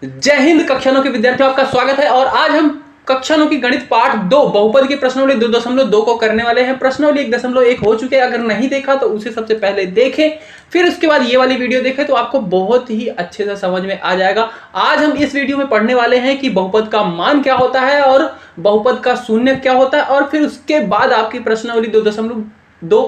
जय हिंद कक्षा 9 के विद्यार्थियों, आपका स्वागत है। और आज हम कक्षा 9 की गणित पाठ 2 बहुपद की प्रश्नावली 2.2 को करने वाले हैं। प्रश्नावली 1.1 हो चुके हैं, अगर नहीं देखा तो उसे सबसे पहले देखें, फिर उसके बाद ये वाली वीडियो देखें तो आपको बहुत ही अच्छे से समझ में आ जाएगा। आज हम इस वीडियो में पढ़ने वाले हैं कि बहुपद का मान क्या होता है और बहुपद का शून्य क्या होता है, और फिर उसके बाद आपकी प्रश्नावली 2.2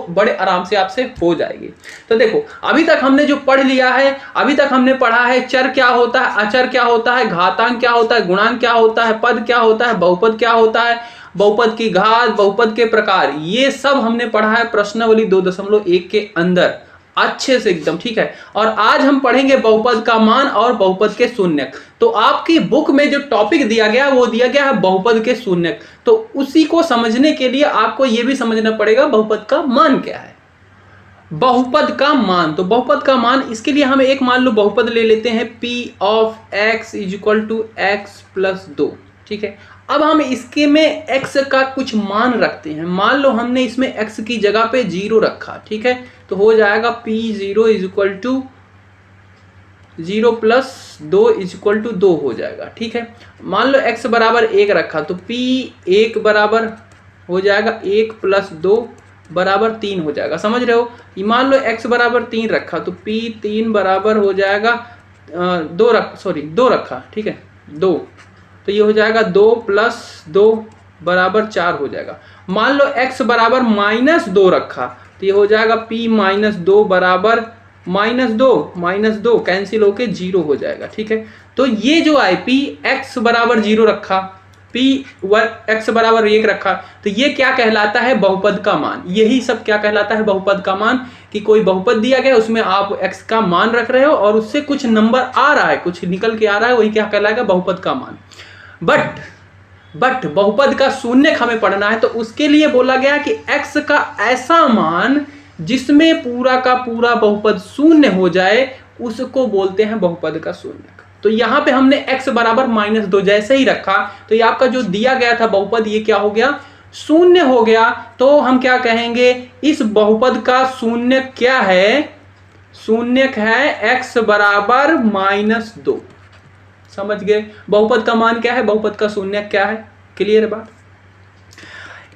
बड़े आराम से आपसे हो जाएगी। तो देखो, अभी तक हमने जो पढ़ लिया है, अभी तक हमने पढ़ा है चर क्या होता है, अचर क्या होता है, घातांक क्या होता है, गुणांक क्या होता है, पद क्या होता है, बहुपद क्या होता है, बहुपद की घात, बहुपद के प्रकार, ये सब हमने पढ़ा है प्रश्नावली 2.1 के अंदर अच्छे से एकदम, ठीक है। और आज हम पढ़ेंगे बहुपद का मान और बहुपद के शून्यक। तो आपकी बुक में जो टॉपिक दिया गया वो दिया गया है बहुपद के शून्यक, तो उसी को समझने के लिए आपको यह भी समझना पड़ेगा बहुपद का मान क्या है। बहुपद का मान, तो बहुपद का मान, इसके लिए हम एक मान लो बहुपद ले लेते हैं p of x is equal to x plus 2, ठीक है। अब हम इसके में x का कुछ मान रखते हैं। मान लो हमने इसमें x की जगह पे 0 रखा, ठीक है, तो हो जाएगा p0 is equal to 0 plus 2 is equal to 2 हो जाएगा, ठीक है। मान लो x बराबर 1 रखा तो p1 बराबर हो जाएगा 1 प्लस 2 बराबर 3 हो जाएगा, समझ रहे हो। मान लो x बराबर 3 रखा तो p3 बराबर हो जाएगा 2 रखा, ठीक है, 2, तो ये हो जाएगा 2 प्लस 2 बराबर 4 हो जाएगा। मान लो x बराबर -2 रखा तो ये हो जाएगा p माइनस 2 बराबर -2 कैंसिल होके 0 हो जाएगा, ठीक है। तो ये जो है p x बराबर 0 रखा, x बराबर 1 रखा, तो ये क्या कहलाता है, बहुपद का मान। यही सब क्या कहलाता है, बहुपद का मान, कि कोई बहुपद दिया गया उसमें आप x का मान रख रहे हो और उससे कुछ नंबर आ रहा है, कुछ निकल के आ रहा है, वही क्या कहलाएगा, बहुपद का मान। बट बहुपद का शून्यक हमें पढ़ना है, तो उसके लिए बोला गया कि x का ऐसा मान जिसमें पूरा का पूरा बहुपद शून्य हो जाए उसको बोलते हैं बहुपद का शून्यक। तो यहाँ पे हमने x बराबर -2 जैसे ही रखा तो ये आपका जो दिया गया था बहुपद, ये क्या हो गया, शून्य हो गया। तो हम क्या कहेंगे, इस बहुपद का शून्यक क्या है, शून्यक है x बराबर -2। समझ गए, बहुपद का मान क्या है, बहुपद का शून्यक क्या है, क्लियर बात।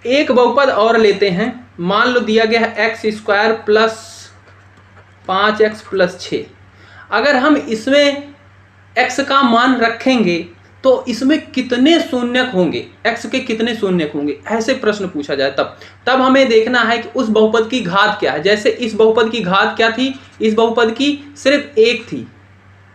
एक बहुपद और लेते हैं। मान लो दिया गया है x² प्लस 5x प्लस 6। अगर हम इसमें x का मान रखेंगे तो इसमें कितने शून्यक होंगे, x के कितने शून्यक होंगे, ऐसे प्रश्न पूछा जाए तब हमें देखना है कि उस बहुपद की घात क्या है। जैसे इस बहुपद की घात क्या थी, इस बहुपद की सिर्फ 1 थी,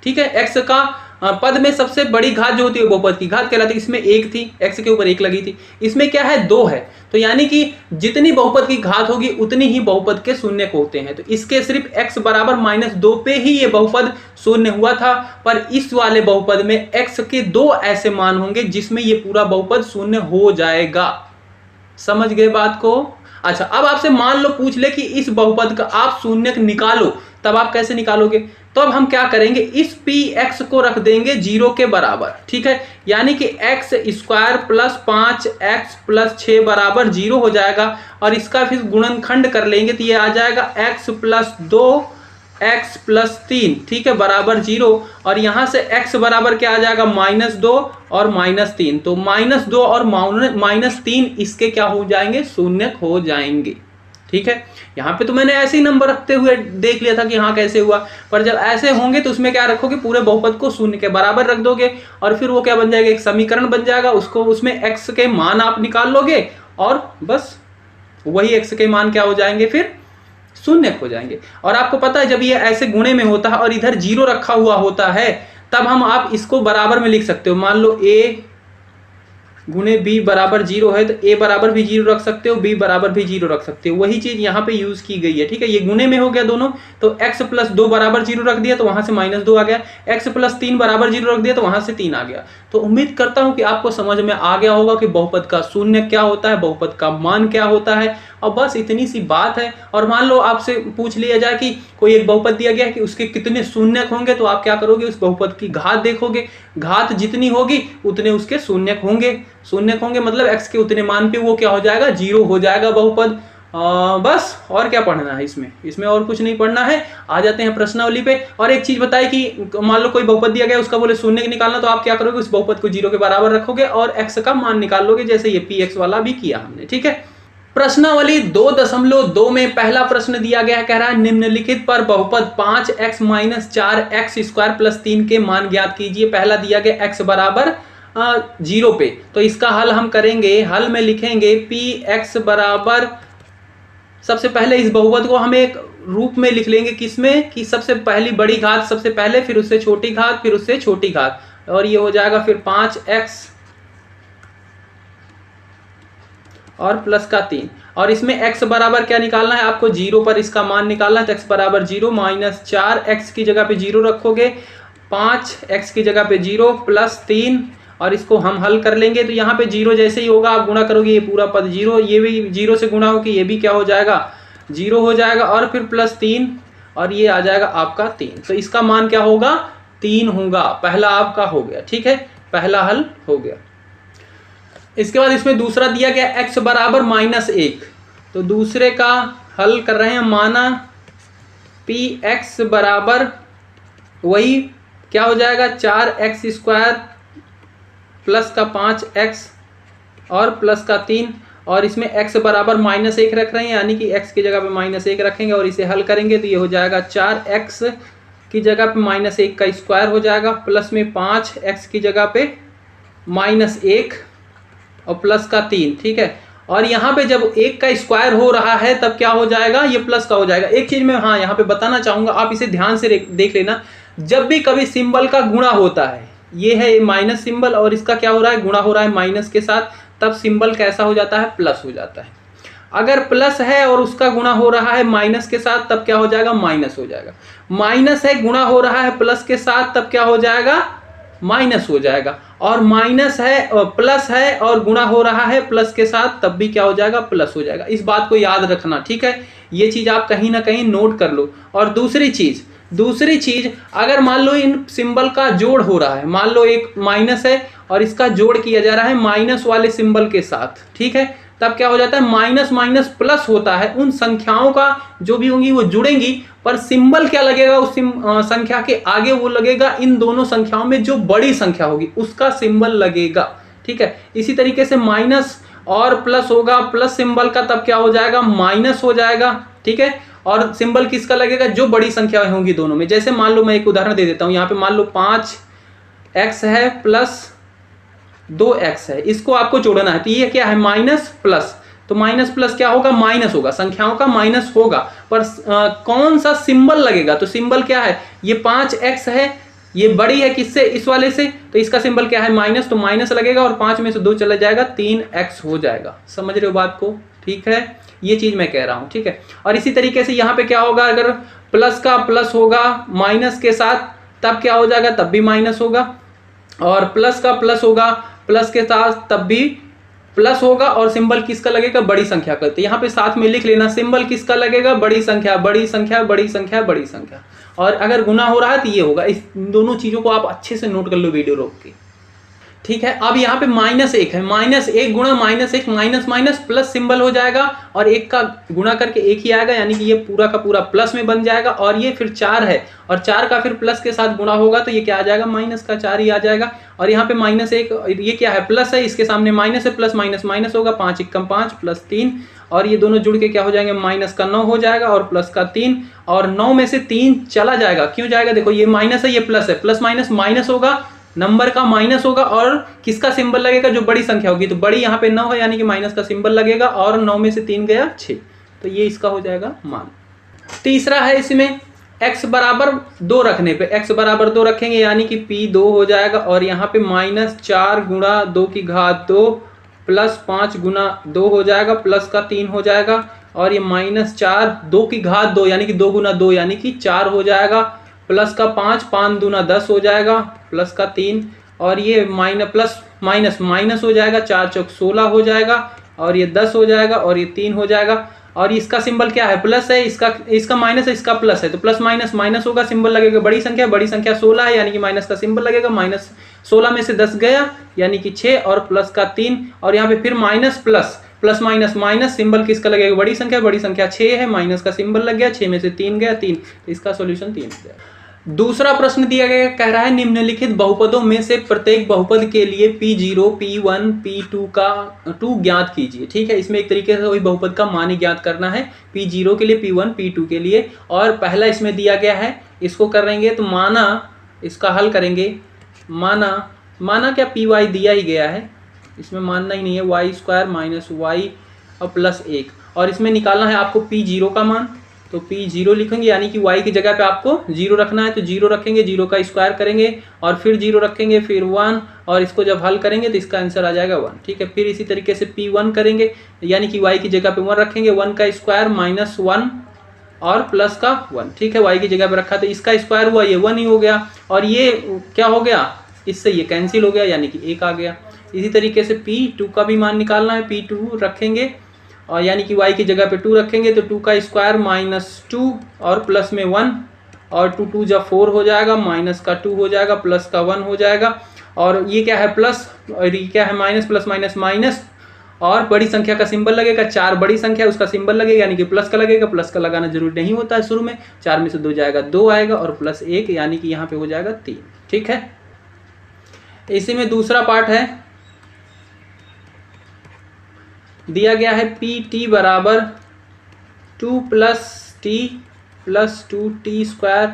ठीक है। x का पद में सबसे बड़ी घात जो होती है बहुपद की घात कहलाती है, इसमें 1 थी, x के ऊपर 1 लगी थी, इसमें क्या है 2 है, तो यानी कि जितनी बहुपद की घात होगी उतनी ही बहुपद के शून्यक होते हैं। तो इसके सिर्फ x बराबर -2 पे ही ये बहुपद शून्य हुआ था, पर इस वाले बहुपद में x के 2 ऐसे मान होंगे जिसमें ये पूरा बहुपद शून्य हो जाएगा। समझ गए बात को। अच्छा, अब आपसे मान लो पूछ ले कि इस बहुपद का आप शून्यक निकालो, तब आप कैसे निकालोगे। तो अब हम क्या करेंगे, इस px को रख देंगे 0 के बराबर, ठीक है, यानी कि x² प्लस 5x प्लस 6 बराबर 0 हो जाएगा। और इसका फिर गुणनखंड कर लेंगे तो ये आ जाएगा x प्लस 2x प्लस 3, ठीक है, बराबर 0। और यहाँ से x बराबर क्या आ जाएगा, -2 और -3, तो -2 और -3 इसके क्या हो जाएंगे, शून्यक हो जाएंगे, ठीक है। यहाँ पे तो मैंने ऐसे ही नंबर रखते हुए देख लिया था कि हाँ कैसे हुआ, पर जब ऐसे होंगे तो उसमें क्या रखोगे, पूरे बहुपद को शून्य के बराबर रख दोगे और फिर वो क्या बन जाएगा, एक समीकरण बन जाएगा, उसको उसमें x के मान आप निकाल लोगे और बस वही x के मान क्या हो जाएंगे, फिर शून्य हो जाएंगे। और आपको पता है जब ये ऐसे गुणे में होता है और इधर 0 रखा हुआ होता है तब हम आप इसको बराबर में लिख सकते हो। मान लो a गुणे b बराबर 0 है तो a बराबर भी 0 रख सकते हो, b बराबर भी 0 रख सकते हो। वही चीज यहाँ पे यूज की गई है, ठीक है। ये गुणे में हो गया दोनों, तो x प्लस 2 बराबर 0 रख दिया तो वहां से -2 आ गया, x प्लस 3 बराबर 0 रख दिया तो वहां से 3 आ गया। तो उम्मीद करता हूं कि आपको समझ में आ गया होगा कि बहुपद का शून्य क्या होता है, बहुपद का मान क्या होता है, और बस इतनी सी बात है। और मान लो आपसे पूछ लिया जाए कि कोई एक बहुपद दिया गया है कि उसके कितने शून्यक होंगे, तो आप क्या करोगे, उस बहुपद की घात देखोगे, घात जितनी होगी उतने उसके शून्यक होंगे। शून्यक होंगे मतलब x के उतने मान पे वो क्या हो जाएगा, 0 हो जाएगा बहुपद। बस और क्या पढ़ना है इसमें और कुछ नहीं पढ़ना है। आ जाते हैं प्रश्नावली पे। और एक चीज बताए कि मान लो कोई बहुपद दिया गया, उसका बोले शून्य निकालना, तो आप क्या करोगे, उस बहुपद को 0 के बराबर रखोगे और x का मान निकाल लोगे, जैसे ये px वाला भी किया हमने। ठीक है, प्रश्नावली 2.2 में पहला प्रश्न दिया गया है, कह रहा है निम्नलिखित पर बहुपद 5x - 4x² + 3 के मान ज्ञात कीजिए। पहला दिया गया x बराबर 0 पे, तो इसका हल हम करेंगे। हल में लिखेंगे px बराबर, सबसे पहले इस बहुपद को हम एक रूप में लिख लेंगे, किसमें कि सबसे पहली बड़ी घात सबसे पहले, फिर उससे छोटी घात, फिर उससे छोटी घात, और ये हो जाएगा फिर 5x और प्लस का 3। और इसमें x बराबर क्या निकालना है आपको, 0 पर इसका मान निकालना है। तो x बराबर 0 - 4x की जगह पे 0 रखोगे, 5x की जगह पे 0 प्लस 3, और इसको हम हल कर लेंगे। तो यहाँ पे 0 जैसे ही होगा आप गुणा करोगे, ये पूरा पद 0, ये भी 0 से गुणा होगी, ये भी क्या हो जाएगा 0 हो जाएगा, और फिर प्लस 3, और ये आ जाएगा आपका 3। तो इसका मान क्या होगा, 3 होगा। पहला आपका हो गया। ठीक है, पहला हल हो गया। इसके बाद इसमें दूसरा दिया गया x बराबर -1, तो दूसरे का हल कर रहे हैं। माना px बराबर वही क्या हो जाएगा, 4x² प्लस का 5x और प्लस का 3, और इसमें x बराबर -1 रख रहे हैं, यानी कि x की जगह पे -1 रखेंगे और इसे हल करेंगे, तो ये हो जाएगा 4x की जगह पे -1 का स्क्वायर हो जाएगा, प्लस में 5x की जगह पे -1 और प्लस का 3। ठीक है, और यहाँ पे जब 1 का स्क्वायर हो रहा है तब क्या हो जाएगा, ये प्लस का हो जाएगा। एक चीज मैं हाँ यहाँ पे बताना चाहूंगा, आप इसे ध्यान से देख लेना। जब भी कभी सिंबल का गुणा होता है, ये है माइनस सिंबल और इसका क्या हो रहा है, गुणा हो रहा है माइनस के साथ, तब सिंबल कैसा हो जाता है, प्लस हो जाता है। अगर प्लस है और उसका गुणा हो रहा है माइनस के साथ, तब क्या हो जाएगा, माइनस हो जाएगा। माइनस है, गुणा हो रहा है प्लस के साथ, तब क्या हो जाएगा, माइनस हो जाएगा। और माइनस है और प्लस है और गुणा हो रहा है प्लस के साथ, तब भी क्या हो जाएगा, प्लस हो जाएगा। इस बात को याद रखना। ठीक है, ये चीज आप कहीं ना कहीं नोट कर लो। और दूसरी चीज अगर मान लो इन सिंबल का जोड़ हो रहा है, मान लो एक माइनस है और इसका जोड़ किया जा रहा है माइनस वाले सिंबल के साथ, ठीक है, तब क्या हो जाता है, माइनस माइनस प्लस होता है। उन संख्याओं का जो भी होंगी वो जुड़ेंगी, पर सिंबल क्या लगेगा उस संख्या के आगे, वो लगेगा इन दोनों संख्याओं में जो बड़ी संख्या होगी उसका सिंबल लगेगा। ठीक है, इसी तरीके से माइनस और प्लस होगा, प्लस सिंबल का तब क्या हो जाएगा, माइनस हो जाएगा। ठीक है, और सिंबल किसका लगेगा, जो बड़ी संख्या होंगी दोनों में। जैसे मान लो मैं एक उदाहरण दे देता हूं, यहाँ पे मान लो 5x है प्लस 2x है, इसको आपको जोड़ना है। तो ये क्या है, माइनस प्लस, तो माइनस प्लस क्या होगा, माइनस होगा, संख्याओं का माइनस होगा, पर कौन सा सिंबल लगेगा, तो सिंबल क्या है, ये 5x है, ये बड़ी है किससे, इस वाले से, तो इसका सिंबल क्या है, माइनस, तो माइनस लगेगा और 5 में से 2 चला जाएगा, 3x हो जाएगा। समझ रहे हो बात को। ठीक है, ये चीज मैं कह रहा हूं। ठीक है, और इसी तरीके से यहाँ पे क्या होगा, अगर प्लस का प्लस होगा माइनस के साथ, तब क्या हो जाएगा, तब भी माइनस होगा, और प्लस का प्लस होगा प्लस के साथ, तब भी प्लस होगा, और सिंबल किसका लगेगा, बड़ी संख्या का। तो यहाँ पे साथ में लिख लेना, सिंबल किसका लगेगा, बड़ी संख्या, बड़ी संख्या, बड़ी संख्या, बड़ी संख्या। और अगर गुना हो रहा है तो ये होगा। इस दोनों चीजों को आप अच्छे से नोट कर लो वीडियो रोक के। ठीक है, अब यहाँ पे -1 है, -1 गुणा -1, माइनस माइनस प्लस सिंबल हो जाएगा, और 1 का गुणा करके 1 ही आएगा, यानी कि ये पूरा का पूरा प्लस में बन जाएगा। और ये फिर 4 है, और 4 का फिर प्लस के साथ गुणा होगा, तो ये क्या आ जाएगा, माइनस का 4 ही आ जाएगा। और यहाँ पे -1, ये क्या है, प्लस है, इसके सामने माइनस है, प्लस माइनस माइनस होगा, 5 × 5 प्लस 3, और ये दोनों जुड़ के क्या हो जाएंगे, माइनस का 9 हो जाएगा और प्लस का 3, और 9 में से 3 चला जाएगा। क्यों जाएगा, देखो ये माइनस है, ये प्लस है, प्लस माइनस माइनस होगा, नंबर का माइनस होगा, और किसका सिंबल लगेगा, जो बड़ी संख्या होगी। तो बड़ी यहाँ पे 9 है, यानी कि माइनस का सिंबल लगेगा, और 9 में से 3 गया 6, तो ये इसका हो जाएगा मान। तीसरा है इसमें x बराबर 2 रखने पे, x बराबर 2 रखेंगे, यानी कि p2 हो जाएगा, और यहाँ पे -4 गुणा 2 की घात 2 प्लस 5 गुणा 2 हो जाएगा, प्लस का 3 हो जाएगा, और ये -4 2 की घात 2 यानी कि 2 गुना 2 यानी कि 4 हो जाएगा, प्लस का 5 5 दूना 10 हो जाएगा, प्लस का 3, और ये प्लस माइनस माइनस हो जाएगा, 4 चौक 16 हो जाएगा, और ये 10 हो जाएगा, और ये 3 हो जाएगा। और इसका सिंबल क्या है, प्लस है, इसका माइनस है, इसका प्लस है, तो प्लस माइनस माइनस होगा, सिंबल लगेगा बड़ी संख्या 16 है, यानी कि माइनस का सिंबल लगेगा, -16 में से 10 गया यानी कि 6, और प्लस का 3, और यहाँ पे फिर minus plus, plus minus minus, symbol किसका लगेगा, बड़ी संख्या 6 है, माइनस का सिंबल लग गया, 6 में से 3 गया 3, तो इसका सॉल्यूशन 3 हो गया। दूसरा प्रश्न दिया गया, कह रहा है निम्नलिखित बहुपदों में से प्रत्येक बहुपद के लिए P0, P1, P2 का 2 ज्ञात कीजिए। ठीक है, इसमें एक तरीके से वही बहुपद का मान ही ज्ञात करना है, P0 के लिए, P1, P2 के लिए। और पहला इसमें दिया गया है, इसको करेंगे तो माना, इसका हल करेंगे, माना क्या Py दिया ही गया है, इसमें मानना ही नहीं है, y² माइनस वाई और प्लस 1, और इसमें निकालना है आपको P0 का मान, तो P0 लिखेंगे, यानी कि y की जगह पे आपको 0 रखना है, तो 0 रखेंगे, 0 का स्क्वायर करेंगे और फिर 0 रखेंगे, फिर 1, और इसको जब हल करेंगे तो इसका आंसर आ जाएगा 1। ठीक है, फिर इसी तरीके से P1 करेंगे, यानी कि y की जगह पे 1 रखेंगे, 1 का स्क्वायर माइनस 1 और प्लस का 1। ठीक है, y की जगह पे रखा तो इसका स्क्वायर हुआ, ये 1 ही हो गया, और ये क्या हो गया, इससे ये कैंसिल हो गया, यानी कि 1 आ गया। इसी तरीके से P2 का भी मान निकालना है, P2 रखेंगे और यानी कि y की जगह पे 2 रखेंगे, तो 2 का स्क्वायर माइनस 2 और प्लस में 1, और 2 2 जब 4 हो जाएगा, माइनस का 2 हो जाएगा, प्लस का 1 हो जाएगा, और ये क्या है प्लस, और ये क्या है माइनस, प्लस माइनस माइनस, और बड़ी संख्या का सिंबल लगेगा, 4 बड़ी संख्या उसका सिंबल लगेगा, यानी कि प्लस का लगेगा, प्लस का लगाना जरूरी नहीं होता है शुरू में, 4 में से 2 जाएगा 2 आएगा, और प्लस 1 यानी कि यहाँ पे हो जाएगा 3। ठीक है, इसी में दूसरा पार्ट है, दिया गया है Pt बराबर 2 + t + 2t²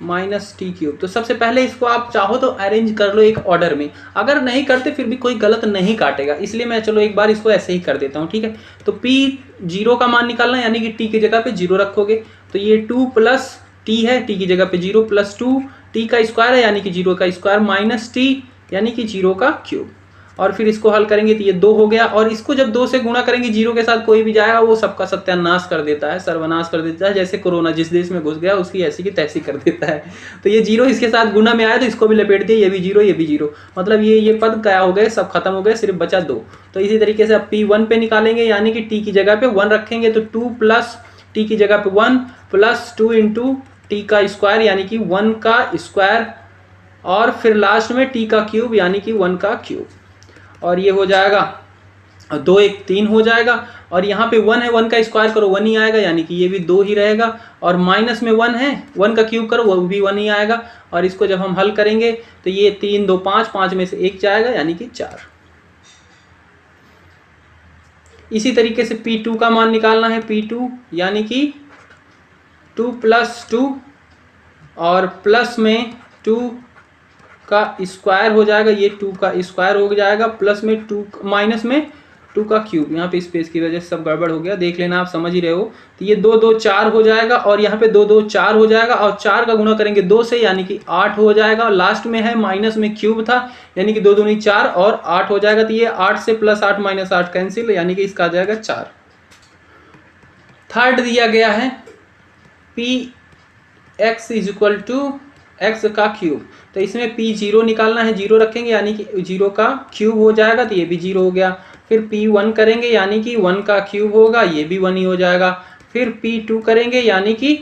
माइनस t³ तो सबसे पहले इसको आप चाहो तो अरेंज कर लो एक ऑर्डर में, अगर नहीं करते फिर भी कोई गलत नहीं काटेगा, इसलिए मैं चलो एक बार इसको ऐसे ही कर देता हूँ। ठीक है, तो P0 का मान निकालना, यानी कि t की जगह पे 0 रखोगे, तो ये 2 + t है, t की जगह पे 0 + 2 t का स्क्वायर है, यानी कि 0 का स्क्वायर माइनस t, यानी कि 0 का क्यूब, और फिर इसको हल करेंगे तो ये 2 हो गया, और इसको जब 2 से गुणा करेंगे, 0 के साथ कोई भी जाएगा वो सबका सत्यानाश कर देता है, सर्वनाश कर देता है, जैसे कोरोना जिस देश में घुस गया उसकी ऐसी की तैसी कर देता है। तो ये 0 इसके साथ गुणा में आया तो इसको भी लपेट दिया, ये भी 0 ये भी 0, मतलब ये पद क्या हो गए, सब खत्म हो गए, सिर्फ बचा 2। तो इसी तरीके से अब P1 पे निकालेंगे, यानी कि t की जगह पे 1 रखेंगे, तो 2 + t की जगह पे 1 + 2 × t का स्क्वायर, यानी कि 1 का स्क्वायर, और फिर लास्ट में t का क्यूब, यानी कि 1 का क्यूब, और ये हो जाएगा 2 1 3 हो जाएगा, और यहाँ पे 1 है, 1 का स्क्वायर करो 1 ही आएगा, यानी कि ये भी 2 ही रहेगा, और माइनस में 1 है, 1 का क्यूब करो वो भी 1 ही आएगा, और इसको जब हम हल करेंगे तो ये 3 2 5, 5 में से 1 जाएगा, यानी कि 4। इसी तरीके से P2 का मान निकालना है, P2 यानी कि 2 + 2 और प्लस में 2 का स्क्वायर हो जाएगा, ये 2 का स्क्वायर हो जाएगा, प्लस में 2 माइनस में 2 का क्यूब, यहाँ पे स्पेस की वजह से सब गड़बड़ हो गया, देख लेना, आप समझ ही रहे हो। तो ये 2 2 4 हो जाएगा, और यहाँ पे 2 2 4 हो जाएगा, और 4 का गुणा करेंगे 2 से, यानी कि 8 हो जाएगा, और लास्ट में है माइनस में क्यूब था, यानी कि 2 दूनी 4 और 8 हो जाएगा, तो ये 8 से +8 - 8 कैंसिल, यानी कि इसका आ जाएगा 4। थर्ड दिया गया है Px = x का क्यूब, तो इसमें P0 निकालना है, 0 रखेंगे, यानी कि 0 का क्यूब हो जाएगा, तो ये भी 0 हो गया। फिर P1 करेंगे, यानी कि 1 का क्यूब होगा, ये भी 1 ही हो जाएगा। फिर P2 करेंगे, यानी कि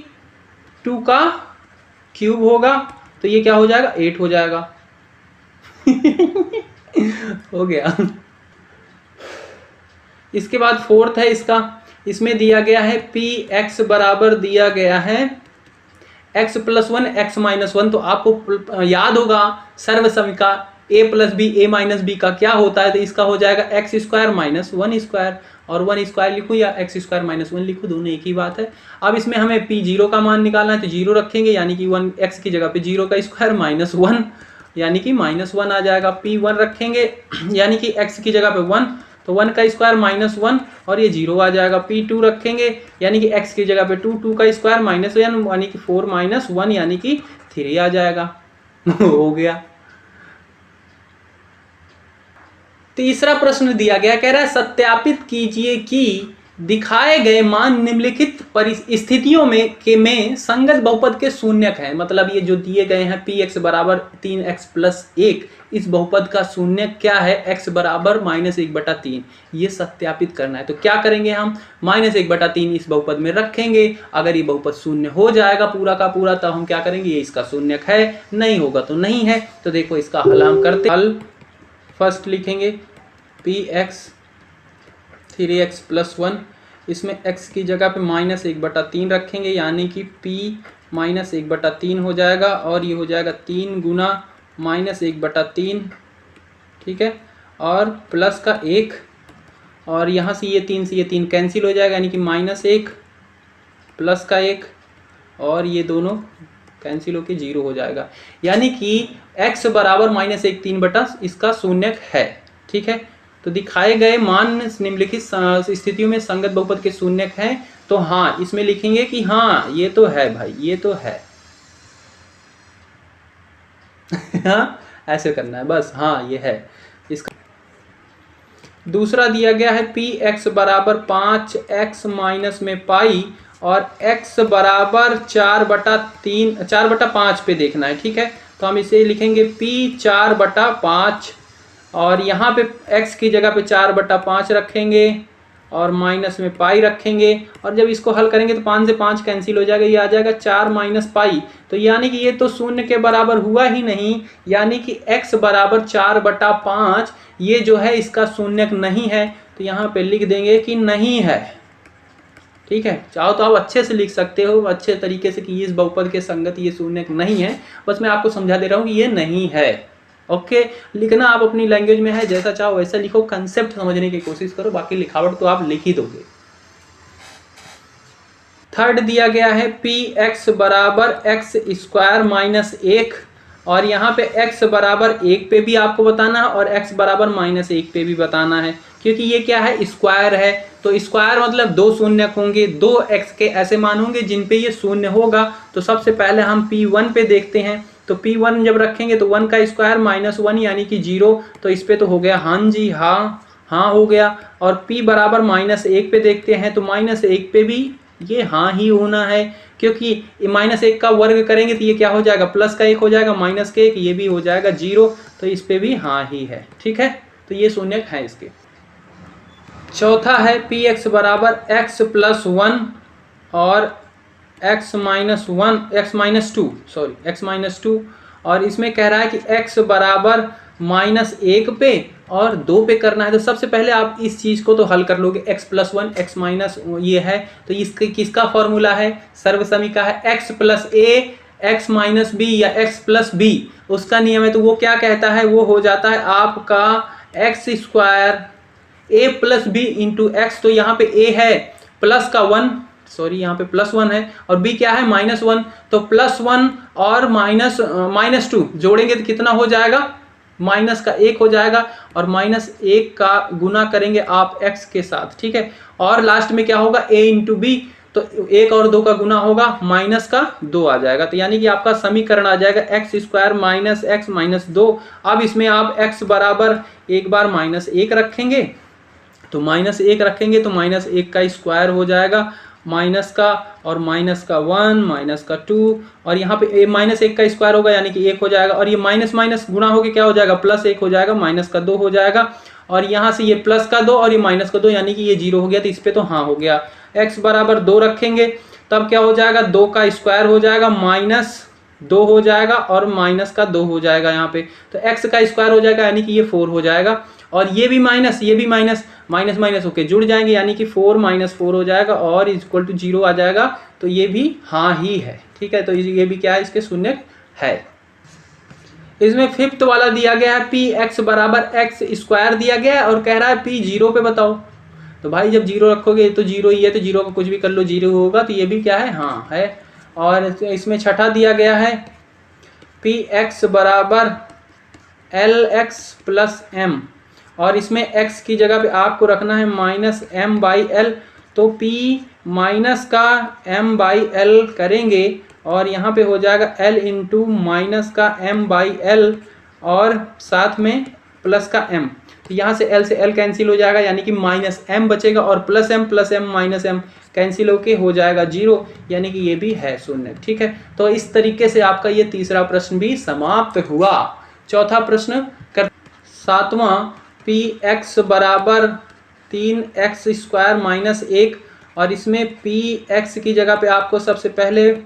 2 का क्यूब होगा, तो ये क्या हो जाएगा, 8 हो जाएगा। हो गया। इसके बाद फोर्थ है इसका, इसमें दिया गया है Px बराबर दिया गया है x + 1 x - 1, तो आपको याद होगा सर्व समीका a + b a - b का क्या होता है, तो इसका हो जाएगा x² - 1², और 1² लिखूं या x² - 1 लिखूं, दोनों एक ही बात है। अब इसमें हमें P0 का मान निकालना है, तो 0 रखेंगे, यानी कि 1 x की जगह पे 0 का स्क्वायर -1, यानी कि -1 आ जाएगा। P1 रखेंगे, यानी कि x की जगह पे 1, तो 1 का स्क्वायर -1, और ये 0 आ जाएगा। P2 रखेंगे, यानी कि x की जगह पे 2 2 का स्क्वायर -1, यानी कि 4 - 1, यानी कि 3 आ जाएगा। हो गया। तीसरा प्रश्न दिया गया, कह रहा है सत्यापित कीजिए कि दिखाए गए मान निम्नलिखित परिस्थितियों में संगत बहुपद के शून्यक है। मतलब ये जो दिए गए हैं Px बराबर 3x + 1, इस बहुपद का शून्यक क्या है, x बराबर -1/3, ये सत्यापित करना है। तो क्या करेंगे हम, -1/3 इस बहुपद में रखेंगे, अगर ये बहुपद शून्य हो जाएगा पूरा का पूरा, तब हम क्या करेंगे, ये इसका शून्यक है, नहीं होगा तो नहीं है। तो देखो इसका हल हम करते, हल फर्स्ट लिखेंगे Px 3x+1, इसमें x की जगह पे -1/3 रखेंगे यानी कि p -1/3 हो जाएगा और ये हो जाएगा 3 गुना -1/3, ठीक है, और प्लस का 1 और यहाँ से ये 3 कैंसिल हो जाएगा यानी कि -1 प्लस का 1 और ये दोनों कैंसिल होकर 0 हो जाएगा यानी कि x बराबर -1 3 इसका शून्यक है, ठीक है। तो दिखाए गए मान निम्नलिखित स्थितियों में संगत बहुपद के शून्यक हैं, तो हाँ इसमें लिखेंगे कि हाँ ये तो है भाई, ये तो है। हाँ ऐसे करना है बस, हाँ ये है। इसका दूसरा दिया गया है px बराबर 5x माइनस में पाई और x बराबर 4/5 पे देखना है, ठीक है। तो हम इसे लिखेंगे p 4/5 और यहाँ पे x की जगह पे 4/5 रखेंगे और माइनस में पाई रखेंगे और जब इसको हल करेंगे तो 5 से 5 कैंसिल हो जाएगा, ये आ जाएगा 4 माइनस पाई। तो यानी कि ये तो शून्य के बराबर हुआ ही नहीं, यानी कि x बराबर 4/5 ये जो है इसका शून्यक नहीं है। तो यहाँ पे लिख देंगे कि नहीं है, ठीक है। चाहो तो आप अच्छे से लिख सकते हो अच्छे तरीके से कि इस बहुपद के संगत ये शून्यक नहीं है, बस मैं आपको समझा दे रहा हूँ कि ये नहीं है। ओके, लिखना आप अपनी लैंग्वेज में है, जैसा चाहो वैसा लिखो, कंसेप्ट समझने की कोशिश करो, बाकी लिखावट तो आप लिख ही दोगे। थर्ड दिया गया है px बराबर x² माइनस 1 और यहाँ पे x बराबर 1 पे भी आपको बताना है और x बराबर -1 पे भी बताना है, क्योंकि ये क्या है स्क्वायर है। तो स्क्वायर मतलब दो शून्यक होंगे, दो x के ऐसे मान होंगे जिन पे ये शून्य होगा। तो सबसे पहले हम p1 पे देखते हैं, तो p1 जब रखेंगे तो 1 का स्क्वायर -1 यानी कि 0, तो इस पे तो हो गया हाँ जी हाँ हो गया। और p बराबर -1 पे देखते हैं तो -1 पे भी ये हाँ ही होना है, क्योंकि -1 का वर्ग करेंगे तो ये क्या हो जाएगा प्लस का 1 हो जाएगा, माइनस का 1 ये भी हो जाएगा 0, तो इस पे भी हाँ ही है, ठीक है। तो ये शून्यक है इसके। चौथा है px बराबर x+1 और x-2 और इसमें कह रहा है कि x बराबर -1 पे और 2 पे करना है। तो सबसे पहले आप इस चीज़ को तो हल कर लोगे, x+1 x माइनस ये है तो इसके किसका फॉर्मूला है, सर्वसमीका है x+a x-b या x+b, उसका नियम है। तो वो क्या कहता है, वो हो जाता है आपका x² a+b इंटू x। तो यहाँ पे a है प्लस का 1, सॉरी यहाँ पे +1 है और b क्या है -1, तो +1 और -2 जोड़ेंगे तो कितना हो जाएगा, -1 हो जाएगा और -1 का गुना करेंगे आप x के साथ, ठीक है। और लास्ट में क्या होगा a इंटू b, तो 1 और 2 का गुना होगा -2 आ जाएगा। तो यानी कि आपका समीकरण आ जाएगा x² -x -2। अब इसमें आप x बराबर एक बार -1 रखेंगे तो -1 रखेंगे तो -1 का स्क्वायर हो जाएगा, माइनस का और -1 -2 और यहाँ पे -1 का स्क्वायर होगा यानी कि 1 हो जाएगा और ये माइनस गुणा होके क्या हो जाएगा +1 हो जाएगा, -2 हो जाएगा और यहाँ से ये +2 और ये -2 यानी कि ये 0 हो गया। तो इस पे तो हाँ हो गया। x बराबर 2 रखेंगे तब क्या हो जाएगा, 2 का स्क्वायर हो जाएगा -2 हो जाएगा और -2 हो जाएगा यहाँ पे, तो x का स्क्वायर हो जाएगा यानी कि ये 4 हो जाएगा और ये भी माइनस होके जुड़ जाएंगे यानी कि 4 - 4 हो जाएगा और इक्वल टू 0 आ जाएगा। तो ये भी हाँ ही है, ठीक है। तो ये भी क्या है, इसके शून्यक है। इसमें फिफ्थ वाला दिया गया है px बराबर x² दिया गया है और कह रहा है p 0 पे बताओ। तो भाई जब 0 रखोगे तो 0 ही है, तो 0 को कुछ भी कर लो 0 होगा, तो ये भी क्या है हाँ है। और इसमें छठा दिया गया है px बराबर lx+m और इसमें x की जगह पे आपको रखना है -m/l, तो p माइनस का m/l करेंगे और यहाँ पे हो जाएगा l इंटू -m/l और साथ में प्लस का m। तो यहाँ से l से l कैंसिल हो जाएगा यानी कि -m बचेगा और +m कैंसिल होके हो जाएगा 0 यानी कि ये भी है शून्य, ठीक है। तो इस तरीके से आपका ये तीसरा प्रश्न भी समाप्त हुआ। चौथा प्रश्न कर 7वां px बराबर 3x² - 1 और इसमें px की जगह पे आपको सबसे पहले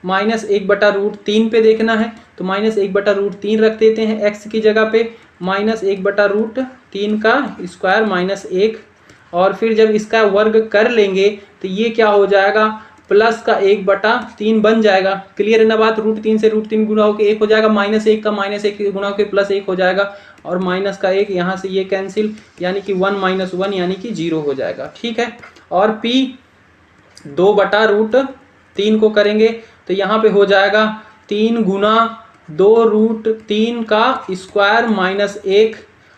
-1/√3 पे देखना है। तो -1/√3 रख देते हैं x की जगह पे, -1/√3 का स्क्वायर -1 और फिर जब इसका वर्ग कर लेंगे तो ये क्या हो जाएगा, प्लस का 1/3 बन जाएगा। क्लियर है ना बात। √3 से √3 गुना होकर 1 हो जाएगा, -1 का -1 गुना होकर +1 हो जाएगा, और माइनस का 1 यहाँ से ये कैंसिल, यानी कि 1 - 1 यानी कि 0 हो जाएगा। ठीक है। और P 2/√3 को करेंगे तो यहाँ पे हो जाएगा 3 गुना 2√3 का स्क्वायर -1,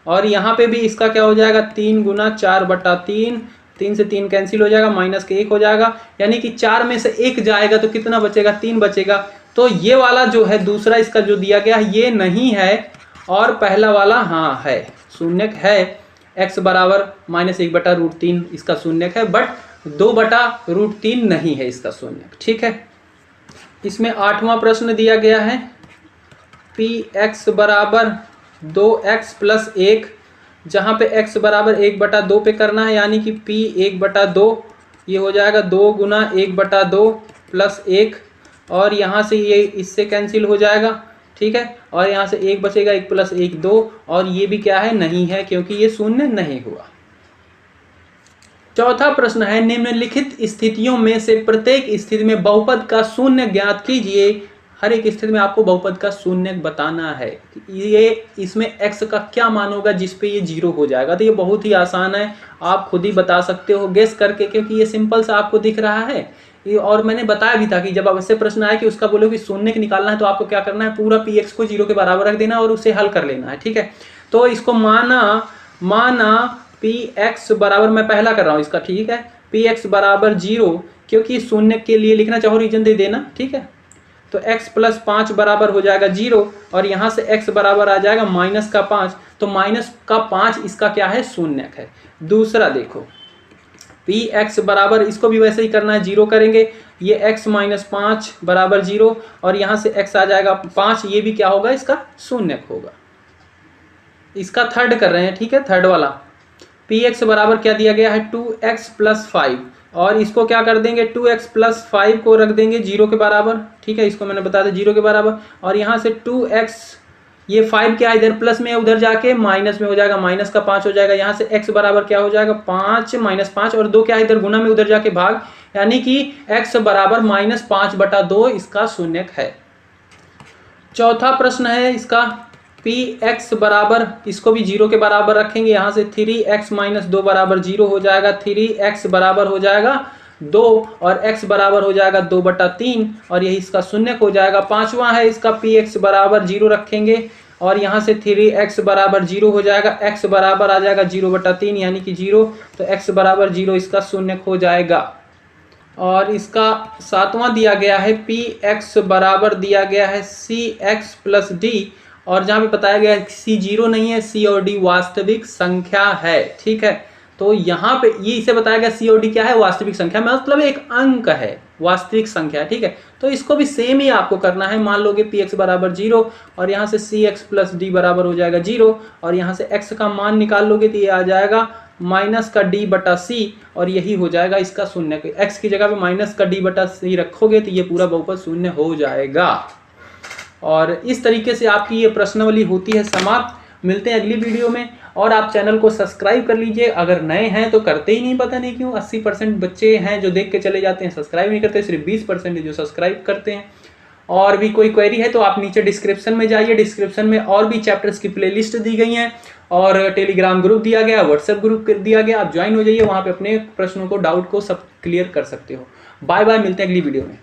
और यहाँ पे भी इसका क्या हो जाएगा 3 गुना 4/3, 3 से 3 कैंसिल हो जाएगा, माइनस के 1 हो जाएगा, यानी कि 4 में से 1 जाएगा तो कितना बचेगा, 3 बचेगा। तो ये वाला जो है दूसरा इसका जो दिया गया है ये नहीं है, और पहला वाला हाँ है, शून्यक है। x बराबर -1/√3 इसका शून्यक है, बट 2/√3 नहीं है इसका शून्यक। ठीक है। इसमें 8वां प्रश्न दिया गया है Px बराबर 2x + 1, जहाँ पे x बराबर 1/2 पे करना है, यानी कि P 1/2 ये हो जाएगा 2 गुना 1/2 + 1, और यहाँ से ये इससे कैंसिल हो जाएगा। ठीक है। और यहाँ से 1 बचेगा, 1 + 1 2, और ये भी क्या है, नहीं है, क्योंकि ये शून्य नहीं हुआ। चौथा प्रश्न है निम्नलिखित स्थितियों में से प्रत्येक स्थिति में बहुपद का शून्य ज्ञात कीजिए। हर एक स्थिति में आपको बहुपद का शून्य बताना है। ये इसमें x का क्या मान होगा जिसपे ये 0 हो जाएगा। तो ये बहुत ही आसान है, आप खुद ही बता सकते हो गेस करके, क्योंकि ये सिंपल सा आपको दिख रहा है। और मैंने बताया भी था कि जब अवश्य प्रश्न आए कि उसका बोलो कि शून्य निकालना है तो आपको क्या करना है, पूरा Px को 0 के बराबर रख देना और उसे हल कर लेना है। ठीक है। तो इसको माना Px बराबर, मैं पहला कर रहा हूँ इसका। ठीक है। Px बराबर 0, क्योंकि शून्य के लिए लिखना चाहो रीजन दे देना। ठीक है। तो x + 5 बराबर हो जाएगा 0, और यहाँ से x बराबर आ जाएगा -5, तो -5 इसका क्या है, शून्यक है। दूसरा देखो Px बराबर, इसको भी वैसे ही करना है, 0 करेंगे, ये x - 5 बराबर 0, और यहाँ से x आ जाएगा 5, ये भी क्या होगा, इसका शून्यक होगा। इसका थर्ड कर रहे हैं। ठीक है। थर्ड वाला Px बराबर क्या दिया गया है, 2x + 5, और इसको क्या कर देंगे, 2x + 5 को रख देंगे 0 के बराबर। ठीक है। इसको मैंने बता दिया 0 के बराबर, और यहाँ से 2x, ये 5 क्या इधर प्लस में, उधर जाके माइनस में हो जाएगा, -5 हो जाएगा। यहाँ से x बराबर क्या हो जाएगा, 5 - 5, और 2 क्या इधर गुना में, उधर जाके भाग, यानी कि x बराबर -5/2 इसका शून्यक है। चौथा प्रश्न है इसका Px बराबर, इसको भी 0 के बराबर रखेंगे, यहाँ से 3x - 2 बराबर 0 हो जाएगा, 3x बराबर हो जाएगा 2, और x बराबर हो जाएगा 2/3, और यही इसका शून्यक हो जाएगा। पांचवा है इसका Px बराबर 0 रखेंगे, और यहाँ से 3x बराबर 0 हो जाएगा, x बराबर आ जाएगा 0/3 यानी कि 0, तो x बराबर 0 इसका शून्यक हो जाएगा। और इसका सातवां दिया गया है Px बराबर दिया गया है Cx + d, और जहाँ पे बताया गया है C 0 नहीं है, C और D वास्तविक संख्या है। ठीक है। तो यहाँ पे ये इसे बताया गया C और D क्या है, वास्तविक संख्या, मतलब एक अंक है, वास्तविक संख्या। ठीक है। तो इसको भी सेम ही आपको करना है। मान लोगे Px बराबर 0, और यहाँ से Cx + d बराबर हो जाएगा 0, और यहाँ से x का मान निकाल लोगे तो ये आ जाएगा -d/c, और यही हो जाएगा इसका शून्य। x की जगह पे -d/c रखोगे तो ये पूरा बहुपद शून्य हो जाएगा। और इस तरीके से आपकी ये प्रश्नावली होती है समाप्त। मिलते हैं अगली वीडियो में, और आप चैनल को सब्सक्राइब कर लीजिए। अगर नए हैं तो करते ही नहीं, पता नहीं क्यों। 80% बच्चे हैं जो देख के चले जाते हैं, सब्सक्राइब नहीं करते, सिर्फ 20% जो सब्सक्राइब करते हैं। और भी कोई क्वेरी है तो आप नीचे डिस्क्रिप्शन में जाइए, डिस्क्रिप्शन में और भी चैप्टर्स की प्लेलिस्ट दी गई हैं, और टेलीग्राम ग्रुप दिया गया, व्हाट्सएप ग्रुप दिया गया, आप ज्वाइन हो जाइए, वहाँ पे अपने प्रश्नों को, डाउट को सब क्लियर कर सकते हो। बाय बाय, मिलते हैं अगली वीडियो में।